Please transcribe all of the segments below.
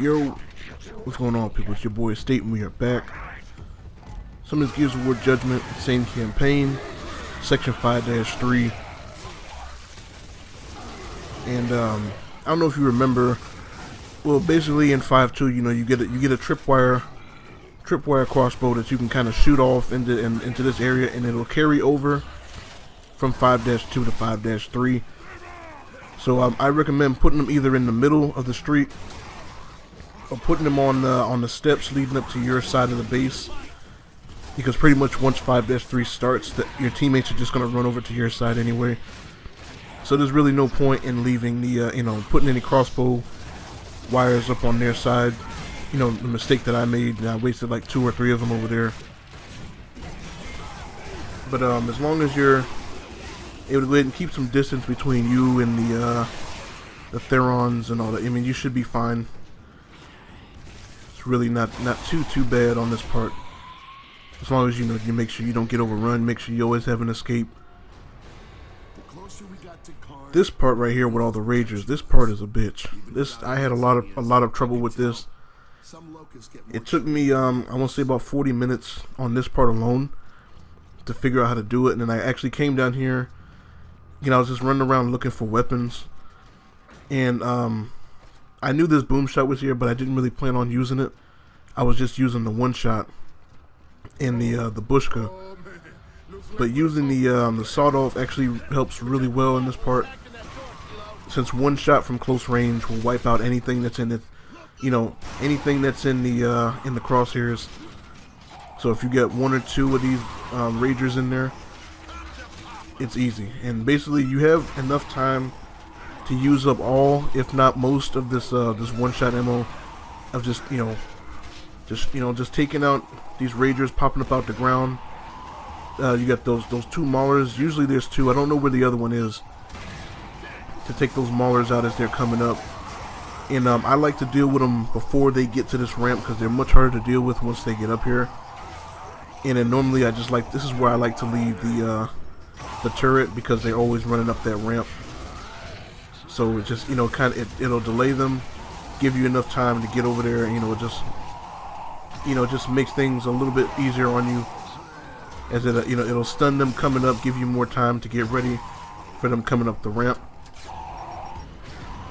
Yo, what's going on, people? It's your boy State, and we are back. Some of this Gears of War Judgment, same campaign, section 5-3. And I don't know if you remember. Well, basically in 5.2, you know, you get a tripwire crossbow that you can kind of shoot off into this area, and it'll carry over from 5-2 to 5-3. So I recommend putting them either in the middle of the street or putting them on the steps leading up to your side of the base, because pretty much once 5-3 starts, your teammates are just going to run over to your side anyway. So there's really no point in leaving the putting any crossbow wires up on their side. You know, the mistake that I made, I wasted like 2 or 3 of them over there. But as long as you're able to go ahead and keep some distance between you and the Therons and all that, I mean, you should be fine. It's really not too bad on this part. As long as you make sure you don't get overrun, make sure you always have an escape. This part right here with all the ragers, this part is a bitch. I had a lot of trouble with this. It took me I want to say about 40 minutes on this part alone to figure out how to do it, and then I actually came down here. You know, I was just running around looking for weapons, and I knew this boom shot was here, but I didn't really plan on using it. I was just using the one shot and the bushka. But using the sawed-off actually helps really well in this part, since one shot from close range will wipe out anything that's in it, anything that's in the crosshairs. So if you get 1 or 2 of these ragers in there, it's easy. And basically, you have enough time to use up all, if not most, of this one-shot ammo of just taking out these ragers popping up out the ground. You got those 2 maulers. Usually there's 2. I don't know where the other one is. To take those maulers out as they're coming up. And I like to deal with them before they get to this ramp, because they're much harder to deal with once they get up here. And then normally this is where I like to leave the turret, because they're always running up that ramp. So it just it'll delay them, give you enough time to get over there. It just makes things a little bit easier on you. As it'll stun them coming up, give you more time to get ready for them coming up the ramp.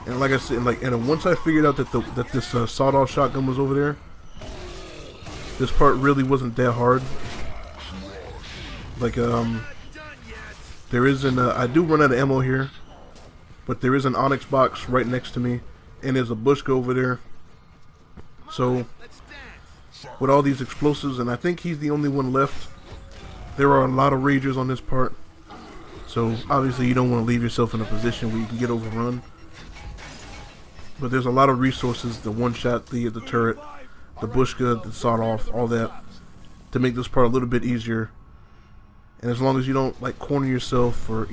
And like I said, and once I figured out that this sawed-off shotgun was over there, this part really wasn't that hard. There is I do run out of ammo here, but there is an onyx box right next to me, and there's a bushka over there. So with all these explosives, and I think he's the only one left. There are a lot of ragers on this part, so obviously you don't want to leave yourself in a position where you can get overrun. But there's a lot of resources, the one-shot, the turret, the bushka, the sawed-off, all that, to make this part a little bit easier. And as long as you don't corner yourself or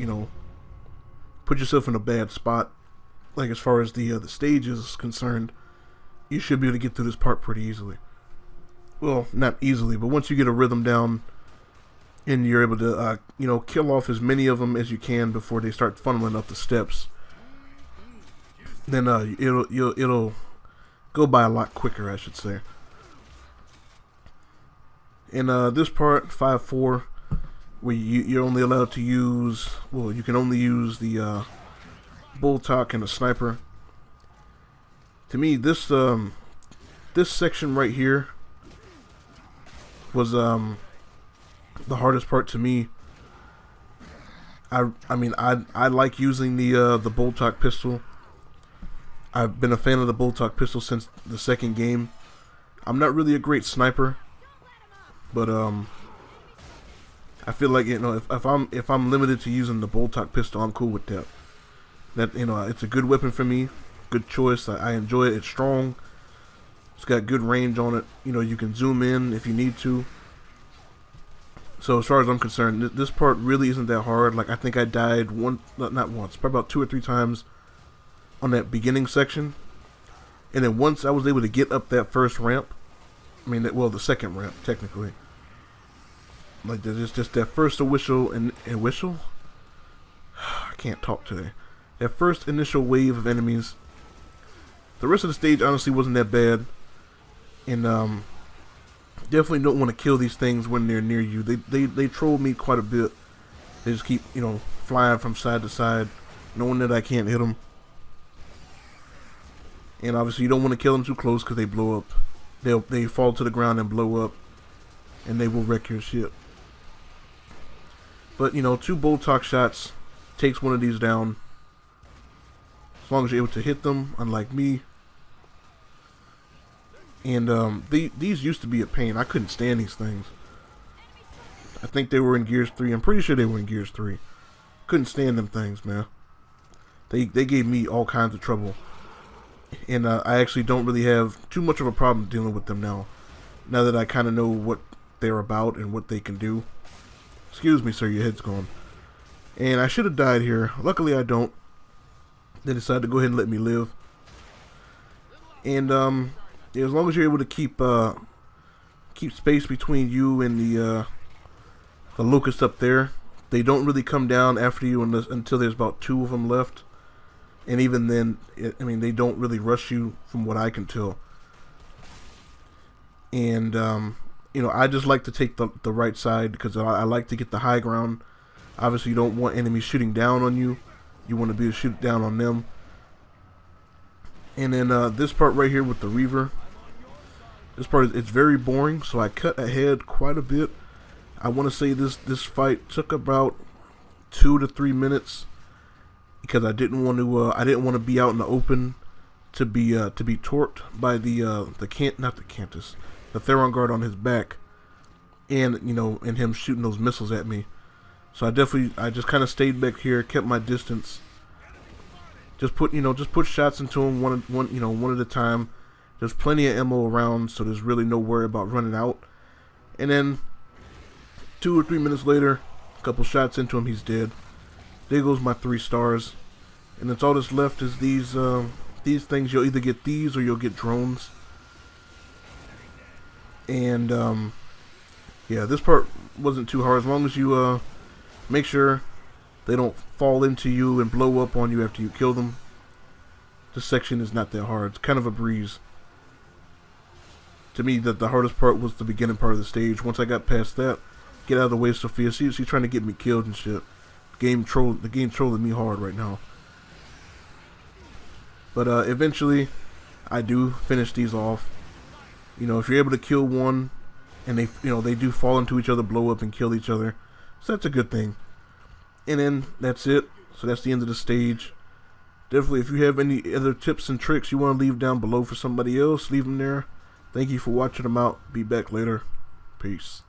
put yourself in a bad spot, as far as the stage is concerned, you should be able to get through this part pretty easily. Well, not easily, but once you get a rhythm down, and you're able to, kill off as many of them as you can before they start funneling up the steps, then it'll go by a lot quicker, I should say. In this part, 5.4, where you're only allowed to use, you can only use the bulltok and the sniper. To me, this section right here was the hardest part to me. I like using the bulltok pistol. I've been a fan of the bulltok pistol since the 2nd game. I'm not really a great sniper, but I feel like if I'm limited to using the bulltok pistol, I'm cool with that. It's a good weapon for me, good choice. I enjoy it. It's strong. It's got good range on it. You can zoom in if you need to. So as far as I'm concerned, this part really isn't that hard. I think I died not once, probably about 2 or 3 times on that beginning section. And then once I was able to get up that first ramp, the second ramp technically, there's just that first initial I can't talk today. That first initial wave of enemies, The rest of the stage honestly wasn't that bad, and definitely don't want to kill these things when they're near you. They troll me quite a bit. They just keep, you know, flying from side to side, knowing that I can't hit them. And obviously you don't want to kill them too close because they blow up. They fall to the ground and blow up, and they will wreck your ship. But, you know, 2 Boltok shots takes one of these down. As long as you're able to hit them, unlike me. And these used to be a pain. I couldn't stand these things. I think they were in Gears 3. I'm pretty sure they were in Gears 3. Couldn't stand them things, man. They gave me all kinds of trouble. And I actually don't really have too much of a problem dealing with them now. Now that I kind of know what they're about and what they can do. Excuse me, sir, your head's gone. And I should have died here. Luckily, I don't. They decided to go ahead and let me live. And yeah, as long as you're able to keep space between you and the locust up there, they don't really come down after you until there's about 2 of them left. And even then, I mean, they don't really rush you from what I can tell. And, you know, I just like to take the right side because I like to get the high ground. Obviously, you don't want enemies shooting down on you. You want to be able to shoot down on them. And then this part right here with the Reaver. This part, it's very boring, so I cut ahead quite a bit. I want to say this fight took about 2 to 3 minutes. Because I didn't want to be out in the open to be torqued by the Theron guard on his back, and you know, and him shooting those missiles at me. So I just kind of stayed back here, kept my distance. Just put shots into him one at a time. There's plenty of ammo around, so there's really no worry about running out. And then 2 or 3 minutes later, a couple shots into him, he's dead. There goes my 3 stars, and that's all that's left is these things. You'll either get these or you'll get drones. And yeah, this part wasn't too hard as long as you make sure they don't fall into you and blow up on you after you kill them. This section is not that hard. It's kind of a breeze. To me, the hardest part was the beginning part of the stage. Once I got past that, get out of the way, Sophia. She's trying to get me killed and shit. The game trolling me hard right now. But eventually, I do finish these off. You know, if you're able to kill one, and they do fall into each other, blow up, and kill each other, so that's a good thing. And then that's it. So that's the end of the stage. Definitely, if you have any other tips and tricks you want to leave down below for somebody else, leave them there. Thank you for watching them out. Be back later. Peace.